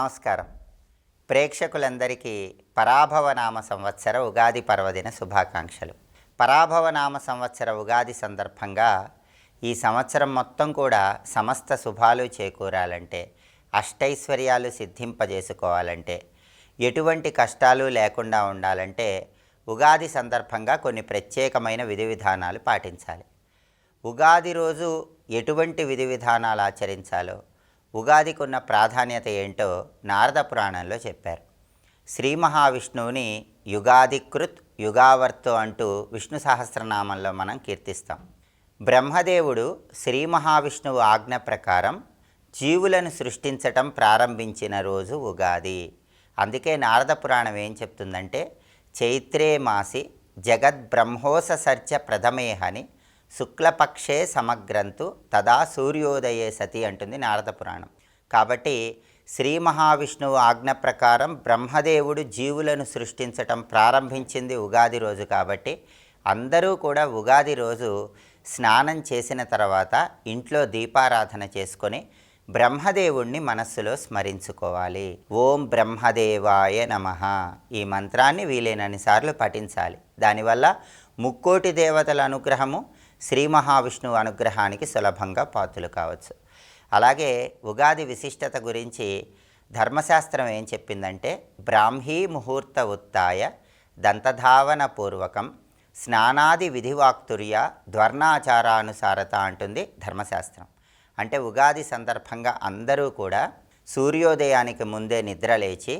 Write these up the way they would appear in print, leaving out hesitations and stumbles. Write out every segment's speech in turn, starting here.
నమస్కారం. ప్రేక్షకులందరికీ పరాభవనామ సంవత్సర ఉగాది పర్వదిన శుభాకాంక్షలు. పరాభవనామ సంవత్సర ఉగాది సందర్భంగా ఈ సంవత్సరం మొత్తం కూడా సమస్త శుభాలు చేకూరాలంటే, అష్టైశ్వర్యాలు సిద్ధింపజేసుకోవాలంటే, ఎటువంటి కష్టాలు లేకుండా ఉండాలంటే ఉగాది సందర్భంగా కొన్ని ప్రత్యేకమైన విధి విధానాలు పాటించాలి. ఉగాది రోజు ఎటువంటి విధి విధానాలు ఆచరించాలో, ఉగాదికి ఉన్న ప్రాధాన్యత ఏంటో నారద పురాణంలో చెప్పారు. శ్రీ మహావిష్ణువుని యుగాదికృత్ యుగావర్తో అంటూ విష్ణు సహస్రనామంలో మనం కీర్తిస్తాం. బ్రహ్మదేవుడు శ్రీ మహావిష్ణువు ఆజ్ఞ ప్రకారం జీవులను సృష్టించటం ప్రారంభించిన రోజు ఉగాది. అందుకే నారద పురాణం ఏం చెప్తుందంటే, చైత్రే మాసి జగద్బ్రహ్మోససర్చ ప్రథమేహని శుక్లపక్షే సమగ్రంతు తదా సూర్యోదయే సతి అంటుంది నారద పురాణం. కాబట్టి శ్రీ మహావిష్ణువు ఆజ్ఞ ప్రకారం బ్రహ్మదేవుడు జీవులను సృష్టించటం ప్రారంభించింది ఉగాది రోజు. కాబట్టి అందరూ కూడా ఉగాది రోజు స్నానం చేసిన తర్వాత ఇంట్లో దీపారాధన చేసుకొని బ్రహ్మదేవుణ్ణి మనస్సులో స్మరించుకోవాలి. ఓం బ్రహ్మదేవాయ నమః ఈ మంత్రాన్ని వీలైనన్నిసార్లు పఠించాలి. దానివల్ల ముక్కోటి దేవతల అనుగ్రహము, శ్రీ మహావిష్ణువు అనుగ్రహానికి సులభంగా పాత్రలు కావచ్చు. అలాగే ఉగాది విశిష్టత గురించి ధర్మశాస్త్రం ఏం చెప్పిందంటే, బ్రాహ్మీ ముహూర్త ఉత్తాయ దంతధావన పూర్వకం స్నానాది విధివాక్తుర్య ధ్వర్ణాచారానుసారత అంటుంది ధర్మశాస్త్రం. అంటే ఉగాది సందర్భంగా అందరూ కూడా సూర్యోదయానికి ముందే నిద్రలేచి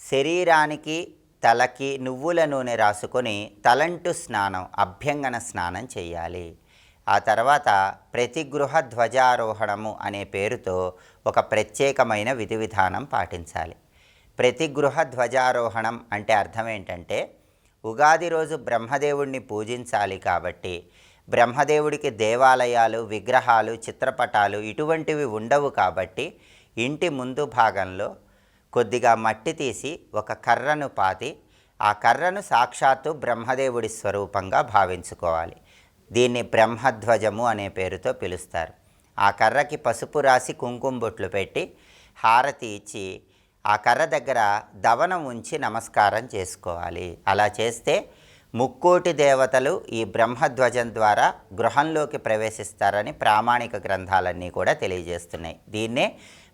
శరీరానికి తలకి నువ్వుల నూనె రాసుకొని తలంటు స్నానం, అభ్యంగన స్నానం చేయాలి. ఆ తర్వాత ప్రతిగృహ ధ్వజారోహణము అనే పేరుతో ఒక ప్రత్యేకమైన విధి విధానం పాటించాలి. ప్రతిగృహ ధ్వజారోహణం అంటే అర్థం ఏంటంటే, ఉగాది రోజు బ్రహ్మదేవుడిని పూజించాలి కాబట్టి బ్రహ్మదేవుడికి దేవాలయాలు, విగ్రహాలు, చిత్రపటాలు ఇటువంటివి ఉండవు. కాబట్టి ఇంటి ముందు భాగంలో కొద్దిగా మట్టి తీసి ఒక కర్రను పాతి ఆ కర్రను సాక్షాత్తు బ్రహ్మదేవుడి స్వరూపంగా భావించుకోవాలి. దీన్ని బ్రహ్మధ్వజము అనే పేరుతో పిలుస్తారు. ఆ కర్రకి పసుపు రాసి కుంకుమ బొట్లు పెట్టి హారతి ఇచ్చి ఆ కర్ర దగ్గర దవనం ఉంచి నమస్కారం చేసుకోవాలి. అలా చేస్తే ముక్కోటి దేవతలు ఈ బ్రహ్మధ్వజం ద్వారా గృహంలోకి ప్రవేశిస్తారని ప్రామాణిక గ్రంథాలన్నీ కూడా తెలియజేస్తున్నాయి. దీన్నే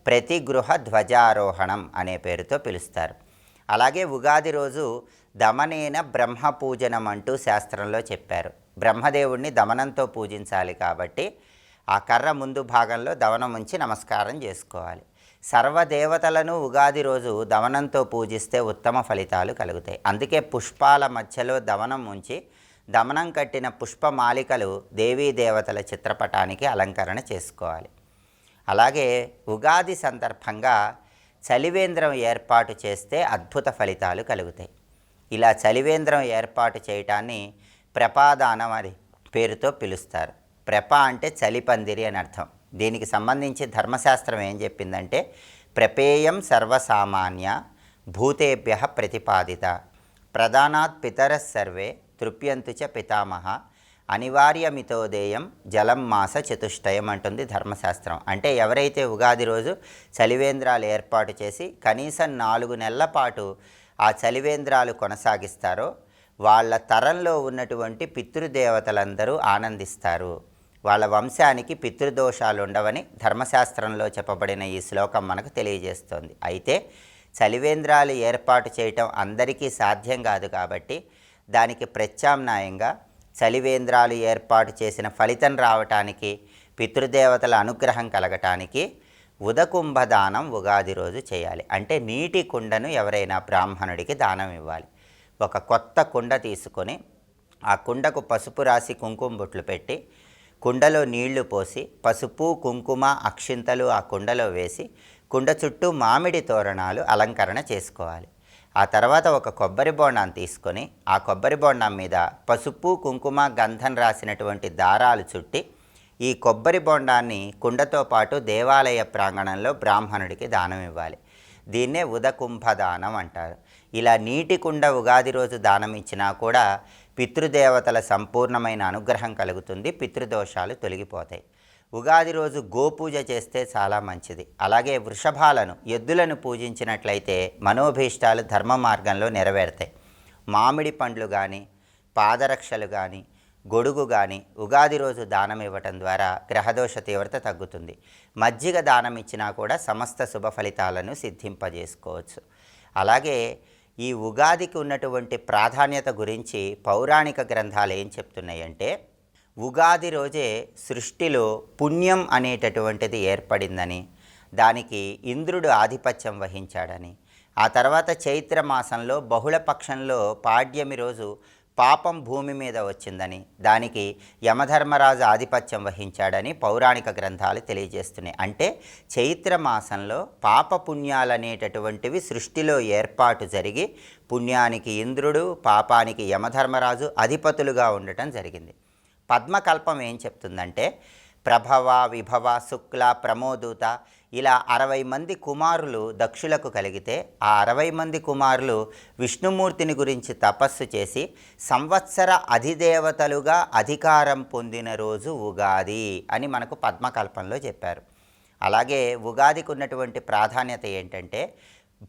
ప్రతిగృహ ధ్వజారోహణం అనే పేరుతో పిలుస్తారు. అలాగే ఉగాది రోజు దమనేన బ్రహ్మ పూజనం అంటూ శాస్త్రంలో చెప్పారు. బ్రహ్మదేవుడిని దమనంతో పూజించాలి కాబట్టి ఆ కర్ర ముందు భాగంలో దవనం ఉంచి నమస్కారం చేసుకోవాలి. సర్వదేవతలను ఉగాది రోజు దవనంతో పూజిస్తే ఉత్తమ ఫలితాలు కలుగుతాయి. అందుకే పుష్పాల మధ్యలో దవనం ఉంచి దమనం కట్టిన పుష్పమాలికలు దేవీ దేవతల చిత్రపటానికి అలంకరణ చేసుకోవాలి. అలాగే ఉగాది సందర్భంగా చలివేంద్రం ఏర్పాటు చేస్తే అద్భుత ఫలితాలు కలుగుతాయి. ఇలా చలివేంద్రం ఏర్పాటు చేయటాన్ని ప్రపాదానం అని పేరుతో పిలుస్తారు. ప్రప అంటే చలిపందిరి అని అర్థం. దీనికి సంబంధించి ధర్మశాస్త్రం ఏం చెప్పిందంటే, ప్రపేయం సర్వసామాన్య భూతేభ్య ప్రతిపాదిత ప్రధానాత్ పితరः సర్వే తృప్యంతు చ పితామహ అనివార్యమితోదేయం జలం మాస చతుష్టయం అంటుంది ధర్మశాస్త్రం. అంటే ఎవరైతే ఉగాది రోజు చలివేంద్రాలు ఏర్పాటు చేసి కనీసం 4 నెలల పాటు ఆ చలివేంద్రాలు కొనసాగిస్తారో వాళ్ళ తరంలో ఉన్నటువంటి పితృదేవతలందరూ ఆనందిస్తారు. వాళ్ళ వంశానికి పితృదోషాలు ఉండవని ధర్మశాస్త్రంలో చెప్పబడిన ఈ శ్లోకం మనకు తెలియజేస్తోంది. అయితే చలివేంద్రాలు ఏర్పాటు చేయటం అందరికీ సాధ్యం కాదు. కాబట్టి దానికి ప్రత్యామ్నాయంగా చలివేంద్రాలు ఏర్పాటు చేసిన ఫలితం రావటానికి, పితృదేవతల అనుగ్రహం కలగటానికి ఉదకుంభదానం ఉగాది రోజు చేయాలి. అంటే నీటి కుండను ఎవరైనా బ్రాహ్మణుడికి దానం ఇవ్వాలి. ఒక కొత్త కుండ తీసుకొని ఆ కుండకు పసుపు రాసి కుంకుమ బొట్లు పెట్టి కుండలో నీళ్లు పోసి పసుపు, కుంకుమ, అక్షింతలు ఆ కుండలో వేసి కుండ చుట్టూ మామిడి తోరణాలు అలంకరణ చేసుకోవాలి. ఆ తర్వాత ఒక కొబ్బరి బోండాన్ని తీసుకొని ఆ కొబ్బరి బోండం మీద పసుపు, కుంకుమ, గంధం రాసినటువంటి దారాలు చుట్టి ఈ కొబ్బరి బోండాన్ని కుండతో పాటు దేవాలయ ప్రాంగణంలో బ్రాహ్మణుడికి దానం ఇవ్వాలి. దీన్నే ఉదకుంభదానం అంటారు. ఇలా నీటి కుండ ఉగాది రోజు దానం ఇచ్చినా కూడా పితృదేవతల సంపూర్ణమైన అనుగ్రహం కలుగుతుంది, పితృదోషాలు తొలగిపోతాయి. ఉగాది రోజు గోపూజ చేస్తే చాలా మంచిది. అలాగే వృషభాలను, ఎద్దులను పూజించినట్లయితే మనోభీష్టాలు ధర్మ మార్గంలో నెరవేరుతాయి. మామిడి పండ్లు కానీ, పాదరక్షలు కానీ, గొడుగు కానీ ఉగాది రోజు దానం ఇవ్వటం ద్వారా గ్రహదోష తీవ్రత తగ్గుతుంది. మజ్జిగ దానం ఇచ్చినా కూడా సమస్త శుభ ఫలితాలను సిద్ధింపజేసుకోవచ్చు. అలాగే ఈ ఉగాదికి ఉన్నటువంటి ప్రాధాన్యత గురించి పౌరాణిక గ్రంథాలు ఏం చెప్తున్నాయంటే, ఉగాది రోజే సృష్టిలో పుణ్యం అనేటటువంటిది ఏర్పడిందని, దానికి ఇంద్రుడు ఆధిపత్యం వహించాడని, ఆ తర్వాత చైత్ర మాసంలో బహుళపక్షంలో పాడ్యమి రోజు పాపం భూమి మీద వచ్చిందని, దానికి యమధర్మరాజు ఆధిపత్యం వహించాడని పౌరాణిక గ్రంథాలు తెలియజేస్తున్నాయి. అంటే చైత్ర మాసంలో పాపపుణ్యాలనేటటువంటివి సృష్టిలో ఏర్పాటు జరిగి పుణ్యానికి ఇంద్రుడు, పాపానికి యమధర్మరాజు అధిపతులుగా ఉండటం జరిగింది. పద్మకల్పం ఏం చెప్తుందంటే, ప్రభవ, విభవ, శుక్ల, ప్రమోదూత ఇలా 60 మంది కుమారులు దక్షులకు కలిగితే ఆ 60 మంది కుమారులు విష్ణుమూర్తిని గురించి తపస్సు చేసి సంవత్సర అధిదేవతలుగా అధికారం పొందిన రోజు ఉగాది అని మనకు పద్మకల్పంలో చెప్పారు. అలాగే ఉగాదికి ఉన్నటువంటి ప్రాధాన్యత ఏంటంటే,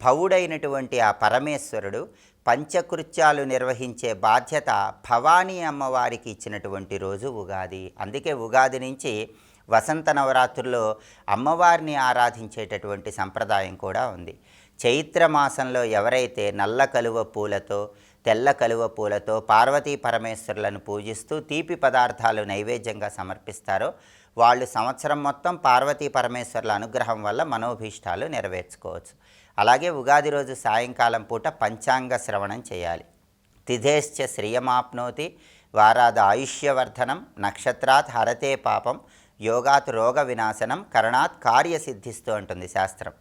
భవుడైనటువంటి ఆ పరమేశ్వరుడు పంచకృత్యాలు నిర్వహించే బాధ్యత భవానీ అమ్మవారికి ఇచ్చినటువంటి రోజు ఉగాది. అందుకే ఉగాది నుంచి వసంత నవరాత్రుల్లో అమ్మవారిని ఆరాధించేటటువంటి సంప్రదాయం కూడా ఉంది. చైత్ర మాసంలో ఎవరైతే నల్ల కలువ పూలతో, తెల్ల కలువ పూలతో పార్వతీ పరమేశ్వరులను పూజిస్తూ తీపి పదార్థాలు నైవేద్యంగా సమర్పిస్తారో వాళ్ళు సంవత్సరం మొత్తం పార్వతీ పరమేశ్వరుల అనుగ్రహం వల్ల మనోభీష్టాలు నెరవేర్చుకోవచ్చు. అలాగే ఉగాది రోజు సాయంకాలం పూట పంచాంగ శ్రవణం చేయాలి. తిథేశ్చ శ్రియమాప్నోతి వారాద ఆయుష్యవర్ధనం నక్షత్రాత్ హరతే పాపం యోగాత్ రోగ వినాశనం కరణాత్ కార్యసిద్ధిస్తూ అంటుంది శాస్త్రం.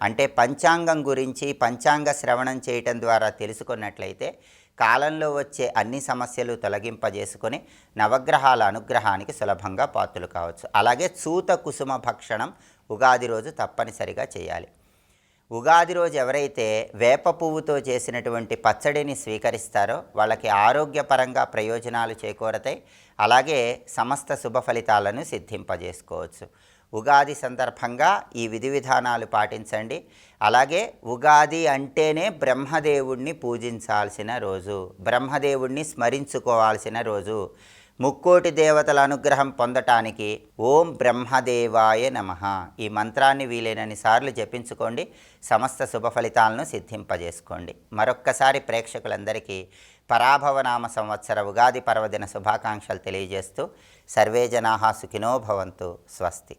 అంటే పంచాంగం గురించి పంచాంగ శ్రవణం చేయటం ద్వారా తెలుసుకున్నట్లయితే కాలంలో వచ్చే అన్ని సమస్యలు తొలగింపజేసుకొని నవగ్రహాల అనుగ్రహానికి సులభంగా పాత్రలు కావచ్చు. అలాగే చూత కుసుమ భక్షణం ఉగాది రోజు తప్పనిసరిగా చేయాలి. ఉగాది రోజు ఎవరైతే వేప పువ్వుతో చేసినటువంటి పచ్చడిని స్వీకరిస్తారో వాళ్ళకి ఆరోగ్యపరంగా ప్రయోజనాలు చేకూరతాయి. అలాగే సమస్త శుభ ఫలితాలను సిద్ధింపజేసుకోవచ్చు. ఉగాది సందర్భంగా ఈ విధి విధానాలు పాటించండి. అలాగే ఉగాది అంటేనే బ్రహ్మదేవుణ్ణి పూజించాల్సిన రోజు, బ్రహ్మదేవుణ్ణి స్మరించుకోవాల్సిన రోజు. ముక్కోటి దేవతల అనుగ్రహం పొందటానికి ఓం బ్రహ్మదేవాయ నమః ఈ మంత్రాన్ని వీలైనన్ని సార్లు జపించుకోండి. సమస్త శుభ ఫలితాలను సిద్ధింపజేసుకోండి. మరొక్కసారి ప్రేక్షకులందరికీ పరాభవనామ సంవత్సర ఉగాది పర్వదిన శుభాకాంక్షలు తెలియజేస్తూ సర్వే జనాః సుఖినో భవంతు. స్వస్తి.